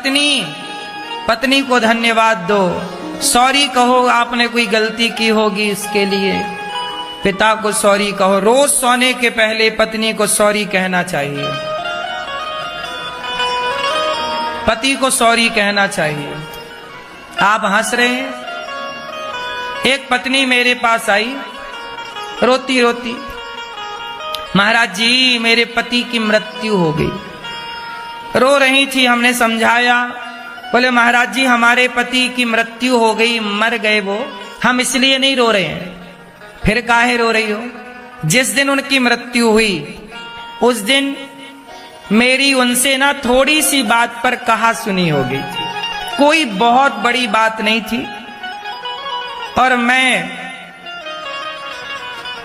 पत्नी को धन्यवाद दो, सॉरी कहो, आपने कोई गलती की होगी इसके लिए पिता को सॉरी कहो। रोज सोने के पहले पत्नी को सॉरी कहना चाहिए, पति को सॉरी कहना चाहिए। आप हंस रहे हैं। एक पत्नी मेरे पास आई रोती रोती, महाराज जी मेरे पति की मृत्यु हो गई। रो रही थी, हमने समझाया, बोले महाराज जी हमारे पति की मृत्यु हो गई, मर गए वो, हम इसलिए नहीं रो रहे हैं। फिर काहे रो रही हो? जिस दिन उनकी मृत्यु हुई उस दिन मेरी उनसे ना थोड़ी सी बात पर कहा सुनी हो गई थी, कोई बहुत बड़ी बात नहीं थी, और मैं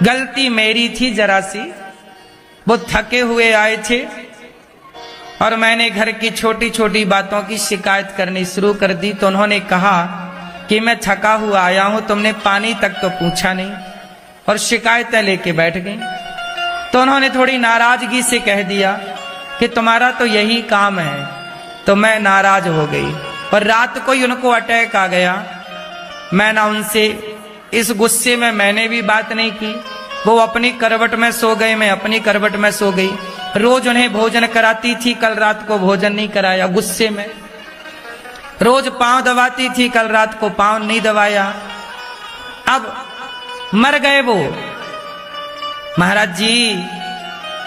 गलती मेरी थी जरा सी। वो थके हुए आए थे और मैंने घर की छोटी छोटी बातों की शिकायत करनी शुरू कर दी, तो उन्होंने कहा कि मैं थका हुआ आया हूं, तुमने पानी तक तो पूछा नहीं, और शिकायतें लेके बैठ गई। तो उन्होंने थोड़ी नाराजगी से कह दिया कि तुम्हारा तो यही काम है, तो मैं नाराज हो गई और रात को ही उनको अटैक आ गया। मैं ना उनसे इस गुस्से में मैंने भी बात नहीं की, वो अपनी करवट में सो गए, मैं अपनी करवट में सो गई। रोज उन्हें भोजन कराती थी, कल रात को भोजन नहीं कराया गुस्से में। रोज पांव दबाती थी, कल रात को पांव नहीं दबाया। अब मर गए वो। महाराज जी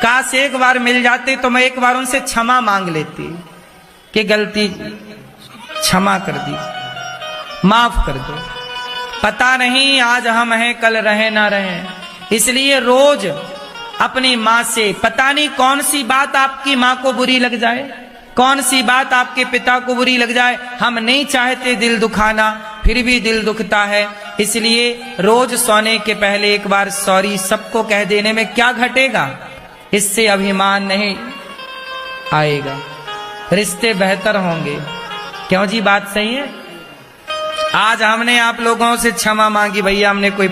काश एक बार मिल जाते तो मैं एक बार उनसे क्षमा मांग लेती कि गलती क्षमा कर दी, माफ कर दो। पता नहीं आज हम हैं कल रहे ना रहे, इसलिए रोज अपनी माँ से, पता नहीं कौन सी बात आपकी माँ को बुरी लग जाए, कौन सी बात आपके पिता को बुरी लग जाए। हम नहीं चाहते दिल दुखाना, फिर भी दिल दुखता है, इसलिए रोज सोने के पहले एक बार सॉरी सबको कह देने में क्या घटेगा, इससे अभिमान नहीं आएगा, रिश्ते बेहतर होंगे। क्यों जी, बात सही है। आज हमने आप लोगों से क्षमा मांगी, भैया हमने कोई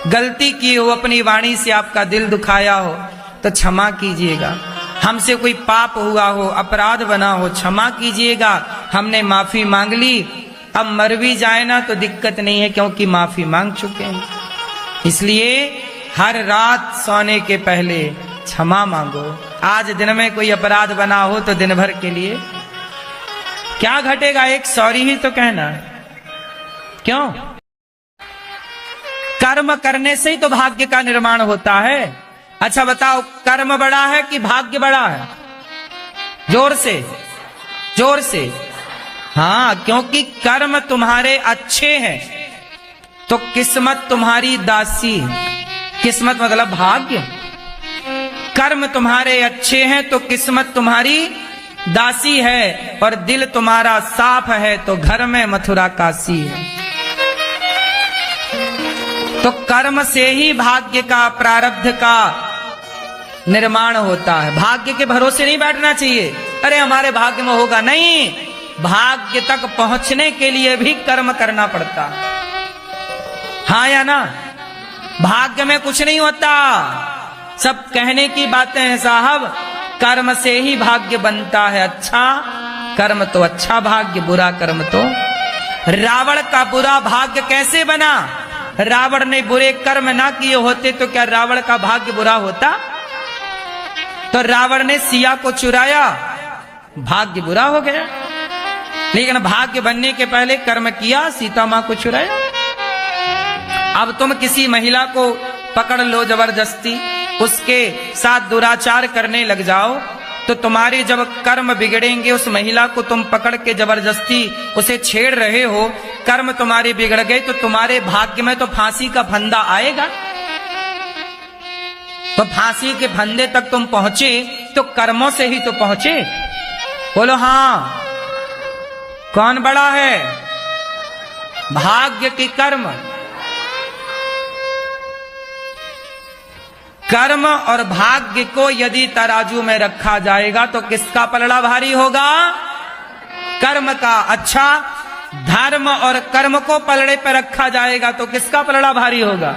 गलती की हो, अपनी वाणी से आपका दिल दुखाया हो तो क्षमा कीजिएगा। हमसे कोई पाप हुआ हो, अपराध बना हो, क्षमा कीजिएगा, हमने माफी मांग ली। अब मर भी जाए ना तो दिक्कत नहीं है, क्योंकि माफी मांग चुके हैं। इसलिए हर रात सोने के पहले क्षमा मांगो। आज दिन में कोई अपराध बना हो तो दिन भर के लिए क्या घटेगा, एक सॉरी ही तो कहना है। क्यों? कर्म करने से ही तो भाग्य का निर्माण होता है। अच्छा बताओ, कर्म बड़ा है कि भाग्य बड़ा है? जोर से, जोर से। हाँ, क्योंकि कर्म तुम्हारे अच्छे हैं तो किस्मत तुम्हारी दासी। किस्मत मतलब भाग्य। कर्म तुम्हारे अच्छे हैं तो किस्मत तुम्हारी दासी है, और दिल तुम्हारा साफ है तो घर में मथुरा काशी है। तो कर्म से ही भाग्य का, प्रारब्ध का निर्माण होता है। भाग्य के भरोसे नहीं बैठना चाहिए, अरे हमारे भाग्य में होगा, नहीं। भाग्य तक पहुंचने के लिए भी कर्म करना पड़ता, हाँ या ना? भाग्य में कुछ नहीं होता, सब कहने की बातें हैं साहब। कर्म से ही भाग्य बनता है। अच्छा कर्म तो अच्छा भाग्य, बुरा कर्म तो। रावण का बुरा भाग्य कैसे बना? रावण ने बुरे कर्म ना किए होते तो क्या रावण का भाग्य बुरा होता? तो रावण ने सिया को चुराया, भाग्य बुरा हो गया। लेकिन भाग्य बनने के पहले कर्म किया, सीता मां को चुराया। अब तुम किसी महिला को पकड़ लो जबरदस्ती, उसके साथ दुराचार करने लग जाओ, तो तुम्हारे जब कर्म बिगड़ेंगे, उस महिला को तुम पकड़ के जबरदस्ती उसे छेड़ रहे हो, कर्म तुम्हारे बिगड़ गए, तो तुम्हारे भाग्य में तो फांसी का फंदा आएगा। तो फांसी के फंदे तक तुम पहुंचे तो कर्मों से ही तो पहुंचे। बोलो हाँ, कौन बड़ा है? भाग्य की कर्म। कर्म और भाग्य को यदि तराजू में रखा जाएगा तो किसका पलड़ा भारी होगा? कर्म का। अच्छा, धर्म और कर्म को पलड़े पर रखा जाएगा तो किसका पलड़ा भारी होगा?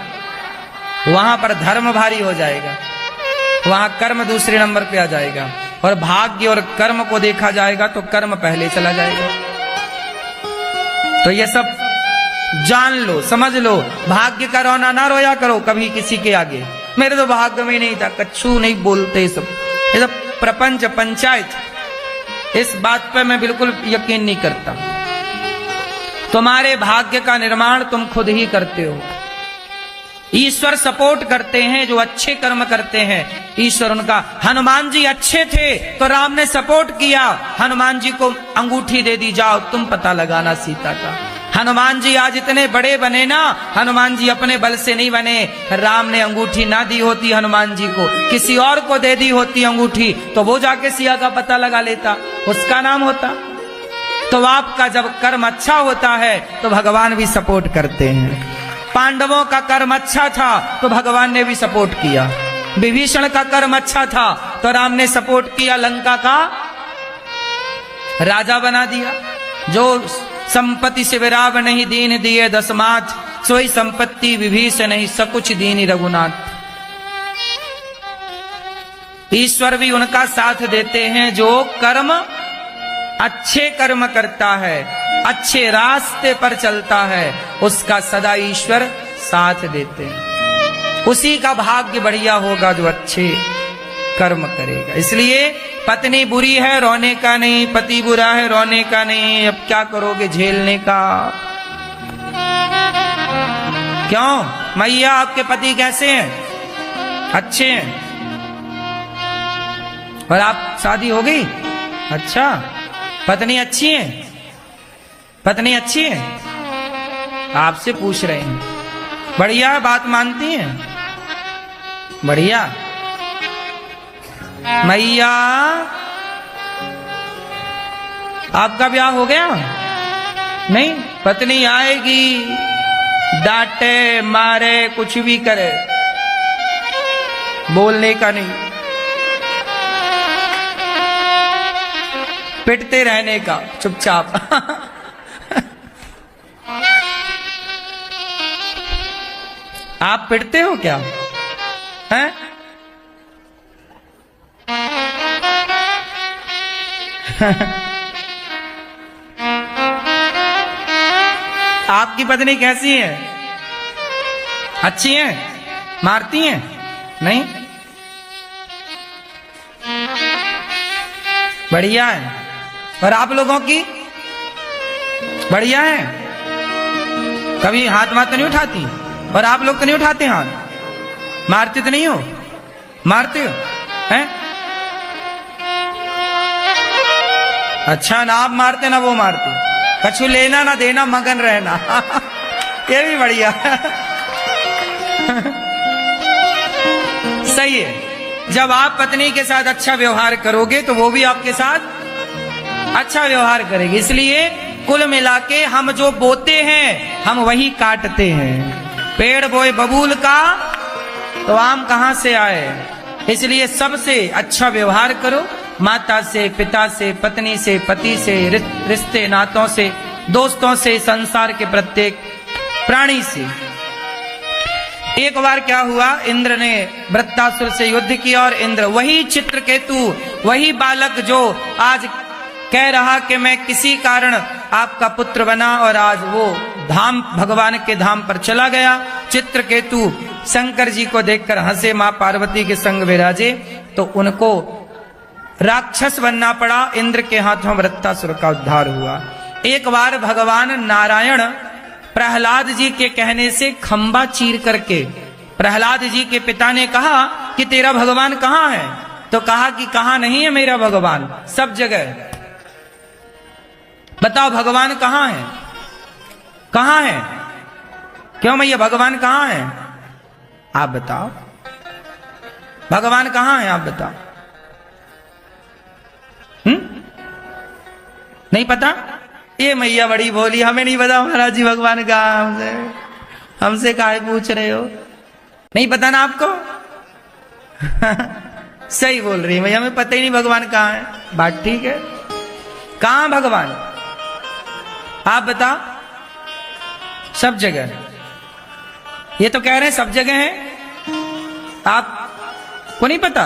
वहां पर धर्म भारी हो जाएगा, वहां कर्म दूसरे नंबर पे आ जाएगा। और भाग्य और कर्म को देखा जाएगा तो कर्म पहले चला जाएगा। तो ये सब जान लो, समझ लो। भाग्य का रोना ना रोया करो कभी किसी के आगे, मेरे तो भाग्य में नहीं था, कच्छू नहीं बोलते। ये सब प्रपंच पंचायत, इस बात पर मैं बिल्कुल यकीन नहीं करता। तुम्हारे भाग्य का निर्माण तुम खुद ही करते हो। ईश्वर सपोर्ट करते हैं जो अच्छे कर्म करते हैं, ईश्वर उनका। हनुमान जी अच्छे थे तो राम ने सपोर्ट किया, हनुमान जी को अंगूठी दे दी, जाओ तुम पता लगाना सीता का। हनुमान जी आज इतने बड़े बने ना, हनुमान जी अपने बल से नहीं बने। राम ने अंगूठी ना दी होती हनुमान जी को, किसी और को दे दी होती अंगूठी, तो वो जाके सिया का पता लगा लेता, उसका नाम होता। तो आपका जब कर्म अच्छा होता है तो भगवान भी सपोर्ट करते हैं। पांडवों का कर्म अच्छा था तो भगवान ने भी सपोर्ट किया। विभीषण का कर्म अच्छा था तो राम ने सपोर्ट किया, लंका का राजा बना दिया। जो संपत्ति से विराव नहीं दीन दिए दसमात, सोई संपत्ति विभीषण नहीं सकुच दीनी रघुनाथ। ईश्वर भी उनका साथ देते हैं जो कर्म अच्छे कर्म करता है, अच्छे रास्ते पर चलता है, उसका सदा ईश्वर साथ देते हैं। उसी का भाग्य बढ़िया होगा जो अच्छे कर्म करेगा। इसलिए पत्नी बुरी है रोने का नहीं, पति बुरा है रोने का नहीं, अब क्या करोगे झेलने का। क्यों मैया आपके पति कैसे हैं? अच्छे हैं। और आप शादी हो गई? अच्छा, पत्नी अच्छी है? पत्नी अच्छी है? आपसे पूछ रहे हैं। बढ़िया, बात मानती हैं? बढ़िया। मैया आपका ब्याह हो गया? नहीं, पत्नी आएगी, डांटे मारे कुछ भी करे, बोलने का नहीं, पिटते रहने का चुपचाप। आप पिटते हो क्या? हैं? आपकी पत्नी कैसी है? अच्छी है? मारती हैं? नहीं, बढ़िया है। और आप लोगों की बढ़िया है? कभी हाथ मार तो नहीं उठाती? और आप लोग तो नहीं उठाते हाथ? मारते तो नहीं हो? मारते हो? हैं? अच्छा, ना आप मारते ना वो मारते, कछु लेना ना देना, मगन रहना। ये भी बढ़िया। सही है। जब आप पत्नी के साथ अच्छा व्यवहार करोगे तो वो भी आपके साथ अच्छा व्यवहार करेगी। इसलिए कुल मिला के हम जो बोते हैं हम वही काटते हैं। पेड़ बोए बबूल का तो आम कहां से आए। इसलिए सबसे अच्छा व्यवहार करो, माता से, पिता से, पत्नी से, पति से, रिश्ते नातों से, दोस्तों से, संसार के प्रत्येक प्राणी से। एक बार क्या हुआ, इंद्र ने वृत्तासुर से युद्ध किया और इंद्र वही चित्रकेतु, वही बालक जो आज कह रहा कि मैं किसी कारण आपका पुत्र बना और आज वो धाम, भगवान के धाम पर चला गया। चित्रकेतु शंकर जी को देखकर हंसे, मां पार्वती के संग विराजे, तो उनको राक्षस बनना पड़ा। इंद्र के हाथों वृत्तासुर का उद्धार हुआ। एक बार भगवान नारायण प्रहलाद जी के कहने से खंबा चीर करके, प्रहलाद जी के पिता ने कहा कि तेरा भगवान कहाँ है? तो कहा कि कहाँ नहीं है मेरा भगवान, सब जगह। बताओ भगवान कहाँ है? कहाँ है? क्यों मैया भगवान कहाँ है? आप बताओ भगवान कहाँ है, आप बताओ। नहीं पता? ये मैया बड़ी बोली, हमें नहीं पता महाराज जी भगवान कहाँ। हमसे काहे पूछ रहे हो? नहीं पता ना आपको? सही बोल रही है मैया, हमें पता ही नहीं भगवान कहाँ है। बात ठीक है। कहाँ भगवान? आप बताओ। सब जगह। ये तो कह रहे हैं सब जगह है, आपको नहीं पता?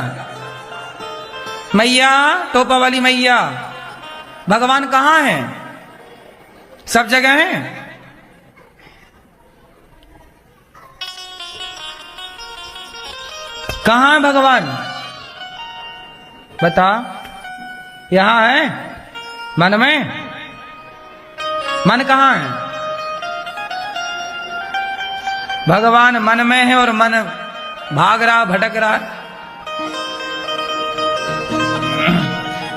मैया, टोपा वाली मैया, भगवान कहाँ है? सब जगह है। कहाँ है भगवान? बता। यहां है मन में? मन कहाँ है? भगवान मन में है और मन भाग रहा, भटक रहा है।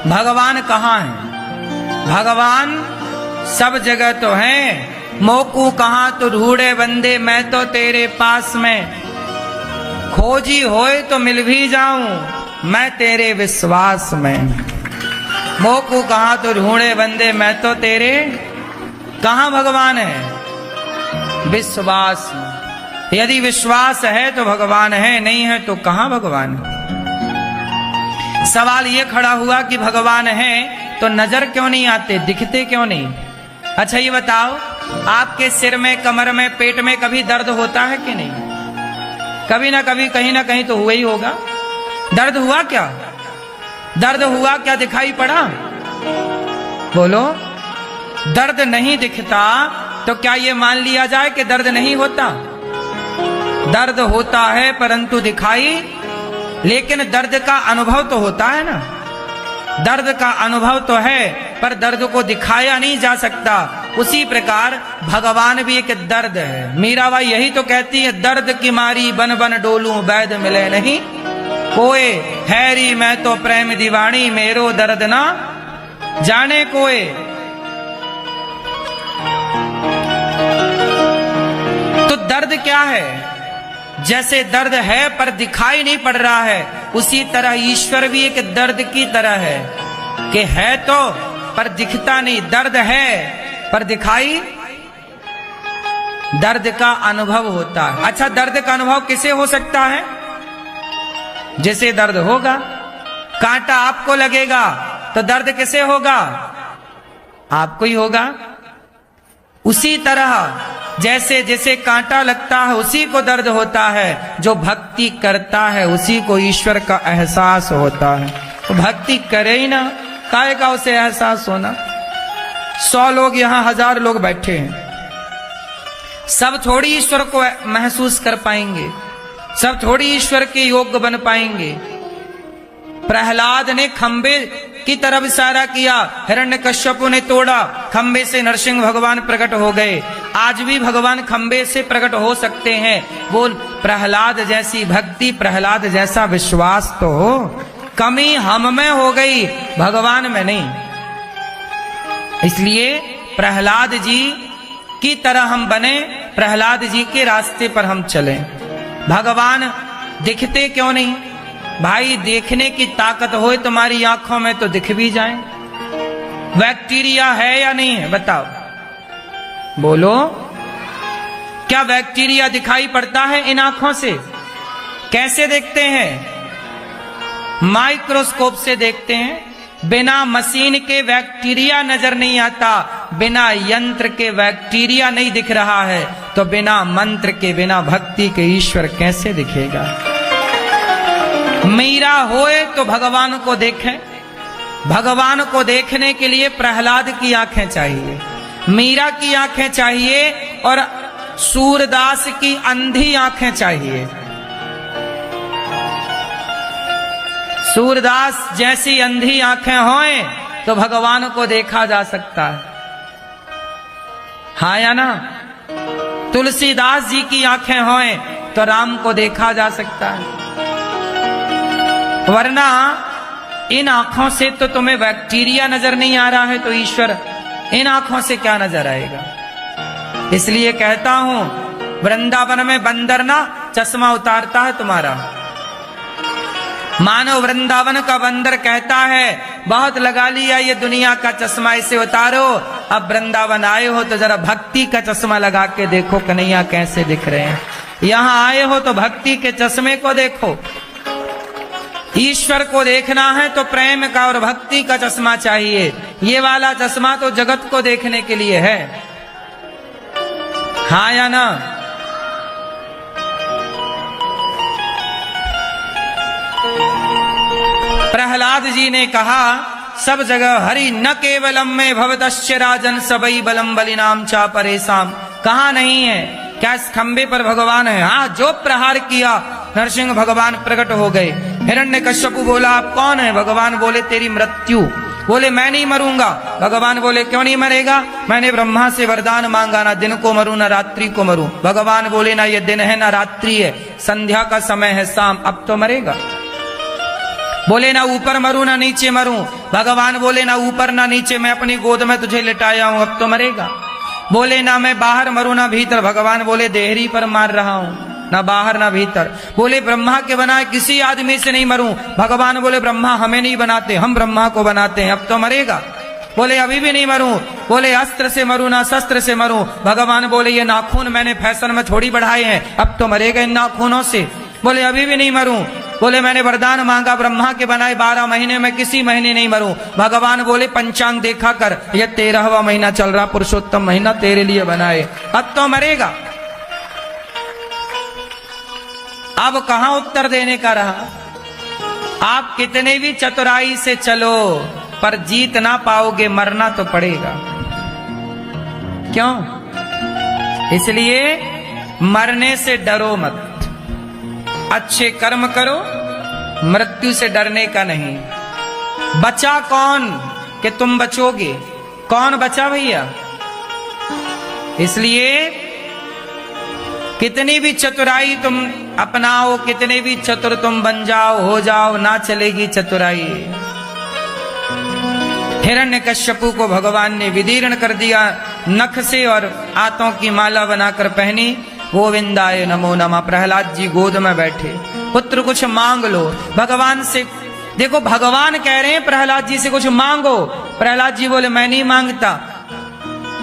भगवान कहाँ है? भगवान सब जगह तो है। मोकू कहाँ तो ढूंढे बंदे, मैं तो तेरे पास में। खोजी होए तो मिल भी जाऊं मैं तेरे विश्वास में। मोकू कहाँ तो ढूंढे बंदे, मैं तो तेरे। कहाँ भगवान है? विश्वास में। यदि विश्वास है तो भगवान है, नहीं है तो कहाँ भगवान है? सवाल ये खड़ा हुआ कि भगवान है तो नजर क्यों नहीं आते, दिखते क्यों नहीं? अच्छा ये बताओ, आपके सिर में, कमर में, पेट में कभी दर्द होता है कि नहीं? कभी ना कभी, कहीं ना कहीं तो हुआ ही होगा। दर्द हुआ क्या? दर्द हुआ क्या? दिखाई पड़ा? बोलो। दर्द नहीं दिखता तो क्या ये मान लिया जाए कि दर्द नहीं होता? दर्द होता है परंतु दिखाई, लेकिन दर्द का अनुभव तो होता है ना। दर्द का अनुभव तो है पर दर्द को दिखाया नहीं जा सकता। उसी प्रकार भगवान भी एक दर्द है। मीराबाई यही तो कहती है, दर्द की मारी बन बन डोलूं वैद मिले नहीं कोई, हैरी मैं तो प्रेम दीवानी मेरो दर्द ना जाने कोई। तो दर्द क्या है? जैसे दर्द है पर दिखाई नहीं पड़ रहा है, उसी तरह ईश्वर भी एक दर्द की तरह है कि है तो पर दिखता नहीं। दर्द है पर दिखाई, दर्द का अनुभव होता है। अच्छा, दर्द का अनुभव किसे हो सकता है? जिसे दर्द होगा। कांटा आपको लगेगा तो दर्द किसे होगा? आपको ही होगा। उसी तरह जैसे जैसे कांटा लगता है उसी को दर्द होता है। जो भक्ति करता है उसी को ईश्वर का एहसास होता है। तो भक्ति करे ही ना, काहे का उसे एहसास होना? 100 लोग यहाँ, 1000 लोग बैठे हैं, सब थोड़ी ईश्वर को महसूस कर पाएंगे, सब थोड़ी ईश्वर के योग्य बन पाएंगे। प्रहलाद ने खंबे की तरफ इशारा किया, हिरण्यकश्यपु ने तोड़ा, खंबे से नरसिंह भगवान प्रकट हो गए। आज भी भगवान खंबे से प्रकट हो सकते हैं। बोल, प्रहलाद जैसी भक्ति, प्रहलाद जैसा विश्वास तो हो। कमी हम में हो गई, भगवान में नहीं। इसलिए प्रहलाद जी की तरह हम बने, प्रहलाद जी के रास्ते पर हम चलें। भगवान दिखते क्यों नहीं? भाई देखने की ताकत हो तुम्हारी आंखों में तो दिख भी जाए। बैक्टीरिया है या नहीं है? बताओ, बोलो। क्या बैक्टीरिया दिखाई पड़ता है इन आंखों से? कैसे देखते हैं? माइक्रोस्कोप से देखते हैं। बिना मशीन के बैक्टीरिया नजर नहीं आता, बिना यंत्र के बैक्टीरिया नहीं दिख रहा है, तो बिना मंत्र के, बिना भक्ति के ईश्वर कैसे दिखेगा? मीरा होए तो भगवान को देखें। भगवान को देखने के लिए प्रहलाद की आंखें चाहिए, मीरा की आंखें चाहिए और सूरदास की अंधी आंखें चाहिए। सूरदास जैसी अंधी आंखें होए तो भगवान को देखा जा सकता है, हाँ या ना? तुलसीदास जी की आंखें होए तो राम को देखा जा सकता है। वरना इन आंखों से तो तुम्हें बैक्टीरिया नजर नहीं आ रहा है, तो ईश्वर इन आंखों से क्या नजर आएगा? इसलिए कहता हूं, वृंदावन में बंदर ना चश्मा उतारता है तुम्हारा। मानो वृंदावन का बंदर कहता है, बहुत लगा लिया ये दुनिया का चश्मा, इसे उतारो। अब वृंदावन आए हो तो जरा भक्ति का चश्मा लगा के देखो कन्हैया कैसे दिख रहे हैं। यहां आए हो तो भक्ति के चश्मे को देखो। ईश्वर को देखना है तो प्रेम का और भक्ति का चश्मा चाहिए। ये वाला चश्मा तो जगत को देखने के लिए है, हाँ या ना? प्रहलाद प्रहलाद जी ने कहा सब जगह हरि न केवलम में भवतस्य राजन सबई बलम बलिनाम चा परेशान। कहा नहीं है, क्या इस खंबे पर भगवान है? हाँ, जो प्रहार किया नरसिंह भगवान प्रकट हो गए। हिरण्यकश्यपु बोला आप कौन है? भगवान बोले तेरी मृत्यु। बोले मैं नहीं मरूंगा। भगवान बोले क्यों नहीं मरेगा? मैंने ब्रह्मा से वरदान मांगा, ना दिन को मरूं ना रात्रि को मरूं। भगवान बोले ना ये दिन है ना रात्रि है, संध्या का समय है शाम, अब तो मरेगा। बोले ना ऊपर मरूं ना नीचे मरूं। भगवान बोले ना ऊपर ना नीचे, मैं अपनी गोद में तुझे लिटाया हूं, अब तो मरेगा। बोले ना मैं बाहर मरूं ना भीतर। भगवान बोले देहरी पर मार रहा हूं, ना बाहर ना भीतर। बोले ब्रह्मा के बनाए किसी आदमी से नहीं मरूं। भगवान बोले ब्रह्मा हमें नहीं बनाते, हम ब्रह्मा को बनाते हैं, अब तो मरेगा। बोले अभी भी नहीं मरूं। बोले अस्त्र से मरूं ना शस्त्र से मरूं। भगवान बोले ये नाखून मैंने फैशन में थोड़ी बढ़ाए हैं, अब तो मरेगा इन नाखूनों से। बोले अभी भी नहीं मरूं। बोले मैंने वरदान मांगा ब्रह्मा के बनाए 12 महीने में किसी महीने नहीं मरूं। भगवान बोले पंचांग देखा कर, ये 13वां महीना चल रहा, पुरुषोत्तम महीना तेरे लिए बनाए, अब तो मरेगा। अब कहां उत्तर देने का रहा? आप कितने भी चतुराई से चलो पर जीत ना पाओगे, मरना तो पड़ेगा। क्यों? इसलिए मरने से डरो मत, अच्छे कर्म करो, मृत्यु से डरने का नहीं। बचा कौन कि तुम बचोगे? कौन बचा भैया? इसलिए कितनी भी चतुराई तुम अपनाओ, कितने भी चतुर तुम बन जाओ, हो जाओ, ना चलेगी चतुराई। हिरण्यकश्यपु को भगवान ने विदीर्ण कर दिया नख से और आतों की माला बनाकर पहनी। गोविंदाय नमो नमः। प्रहलाद जी गोद में बैठे, पुत्र कुछ मांग लो। भगवान से देखो, भगवान कह रहे हैं प्रहलाद जी से कुछ मांगो। प्रहलाद जी बोले मैं नहीं मांगता।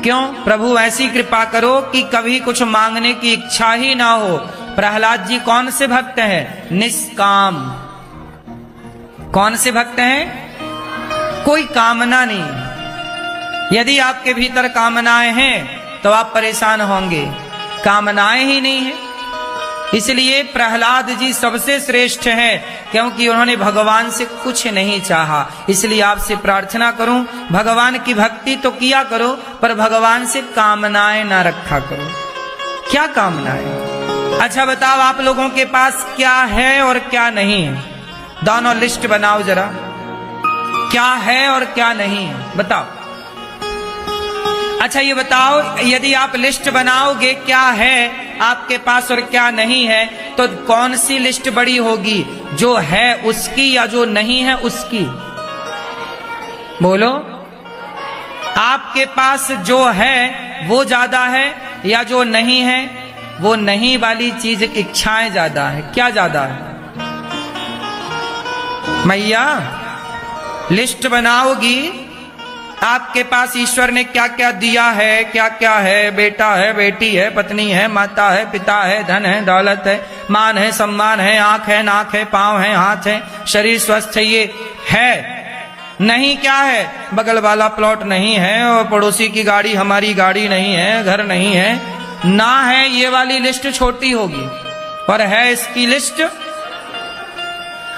क्यों? प्रभु ऐसी कृपा करो कि कभी कुछ मांगने की इच्छा ही ना हो। प्रहलाद जी कौन से भक्त हैं? निष्काम। कौन से भक्त हैं? कोई कामना नहीं। यदि आपके भीतर कामनाएं हैं तो आप परेशान होंगे, कामनाएं ही नहीं है। इसलिए प्रहलाद जी सबसे श्रेष्ठ हैं, क्योंकि उन्होंने भगवान से कुछ नहीं चाहा। इसलिए आपसे प्रार्थना करूं, भगवान की भक्ति तो किया करो पर भगवान से कामनाएं ना रखा करो। क्या कामनाएं? अच्छा बताओ, आप लोगों के पास क्या है और क्या नहीं है? दोनों लिस्ट बनाओ जरा, क्या है और क्या नहीं है, बताओ। अच्छा ये बताओ, यदि आप लिस्ट बनाओगे क्या है आपके पास और क्या नहीं है, तो कौन सी लिस्ट बड़ी होगी? जो है उसकी या जो नहीं है उसकी? बोलो, आपके पास जो है वो ज्यादा है या जो नहीं है वो नहीं वाली चीज इच्छाएं ज्यादा है? क्या ज्यादा है? मैया लिस्ट बनाओगी, आपके पास ईश्वर ने क्या क्या दिया है, क्या क्या है, बेटा है, बेटी है, पत्नी है, माता है, पिता है, धन है, दौलत है, मान है, सम्मान है, आंख है, नाक है, पांव है, हाथ है, शरीर स्वस्थ है, ये है। नहीं क्या है? बगल वाला प्लॉट नहीं है और पड़ोसी की गाड़ी हमारी गाड़ी नहीं है, घर नहीं है, ना है, ये वाली लिस्ट छोटी होगी। और है इसकी लिस्ट,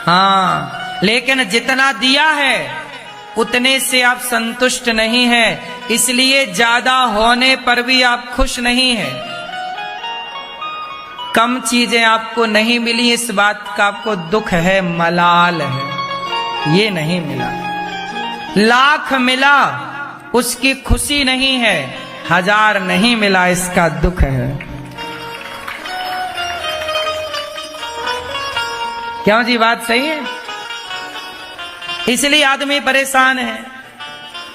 हाँ, लेकिन जितना दिया है उतने से आप संतुष्ट नहीं है, इसलिए ज्यादा होने पर भी आप खुश नहीं है। कम चीजें आपको नहीं मिली, इस बात का आपको दुख है, मलाल है, ये नहीं मिला। लाख मिला उसकी खुशी नहीं है, 1000 नहीं मिला इसका दुख है। क्यों जी? बात सही है। इसलिए आदमी परेशान है।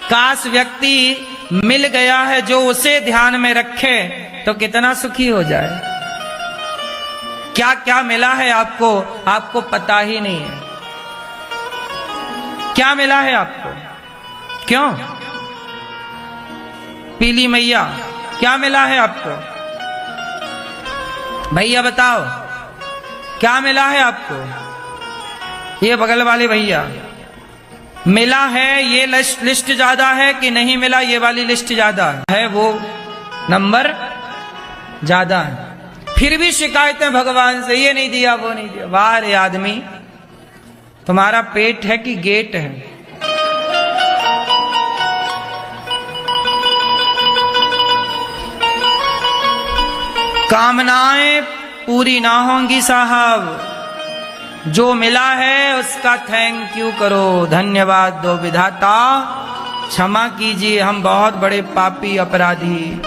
काश व्यक्ति मिल गया है जो उसे ध्यान में रखे तो कितना सुखी हो जाए। क्या क्या मिला है आपको, आपको पता ही नहीं है। क्या मिला है आपको? क्यों? पीली मैया, क्या मिला है आपको? भैया बताओ, क्या मिला है आपको? ये बगल वाले भैया, मिला है ये लिस्ट ज्यादा है कि नहीं मिला ये वाली लिस्ट ज्यादा है? वो नंबर ज्यादा है, फिर भी शिकायतें भगवान से, ये नहीं दिया वो नहीं दिया। वाह रे आदमी, तुम्हारा पेट है कि गेट है? कामनाएं पूरी ना होंगी साहब, जो मिला है उसका थैंक यू करो, धन्यवाद दो विधाता, क्षमा कीजिए, हम बहुत बड़े पापी अपराधी,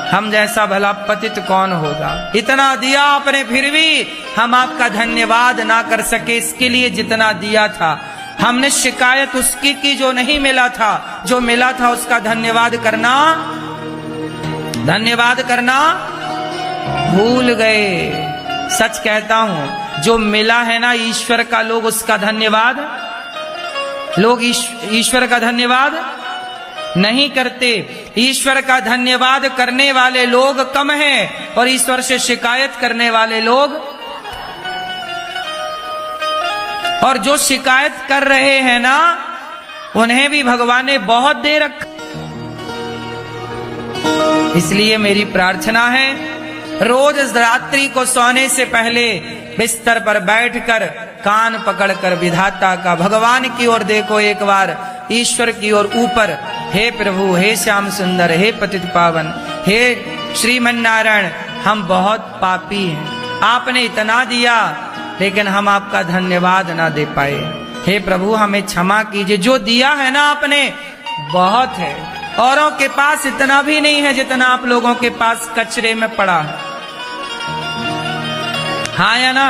हम जैसा भला पतित कौन होगा। इतना दिया आपने फिर भी हम आपका धन्यवाद ना कर सके, इसके लिए जितना दिया था हमने शिकायत उसकी की जो नहीं मिला था, जो मिला था उसका धन्यवाद करना भूल गए। सच कहता हूं, जो मिला है ना ईश्वर का, लोग उसका धन्यवाद, लोग ईश्वर का धन्यवाद नहीं करते। ईश्वर का धन्यवाद करने वाले लोग कम हैं और ईश्वर से शिकायत करने वाले लोग, और जो शिकायत कर रहे हैं ना उन्हें भी भगवान ने बहुत दे रखा। इसलिए मेरी प्रार्थना है, रोज रात्रि को सोने से पहले बिस्तर पर बैठकर कान पकड़कर विधाता का, भगवान की ओर देखो एक बार, ईश्वर की ओर ऊपर, हे प्रभु, हे श्याम सुंदर, हे पतित पावन, हे श्रीमन नारायण, हम बहुत पापी हैं, आपने इतना दिया लेकिन हम आपका धन्यवाद ना दे पाए। हे प्रभु हमें क्षमा कीजिए, जो दिया है ना आपने बहुत है, औरों के पास इतना भी नहीं है जितना आप लोगों के पास कचरे में पड़ा है। हाँ या ना?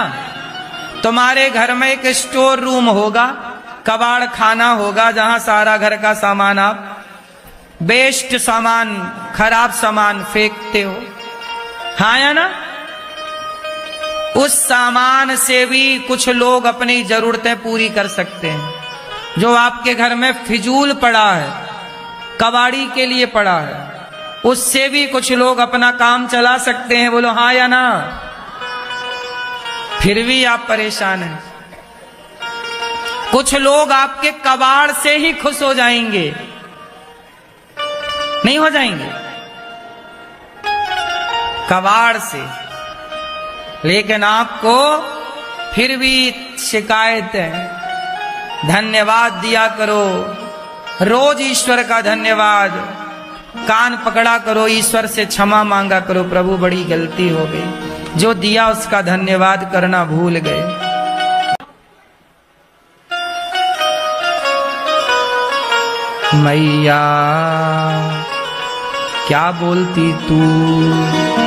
तुम्हारे घर में एक स्टोर रूम होगा, कबाड़ खाना होगा, जहां सारा घर का सामान आप वेस्ट सामान, खराब सामान फेंकते हो। हाँ या ना? उस सामान से भी कुछ लोग अपनी जरूरतें पूरी कर सकते हैं। जो आपके घर में फिजूल पड़ा है, कबाड़ी के लिए पड़ा है, उससे भी कुछ लोग अपना काम चला सकते हैं। बोलो हाँ या ना? फिर भी आप परेशान हैं। कुछ लोग आपके कबाड़ से ही खुश हो जाएंगे, नहीं हो जाएंगे? कबाड़ से, लेकिन आपको फिर भी शिकायत है। धन्यवाद दिया करो, रोज ईश्वर का धन्यवाद, कान पकड़ा करो, ईश्वर से क्षमा मांगा करो, प्रभु बड़ी गलती हो गई, जो दिया उसका धन्यवाद करना भूल गए। मैया क्या बोलती तू?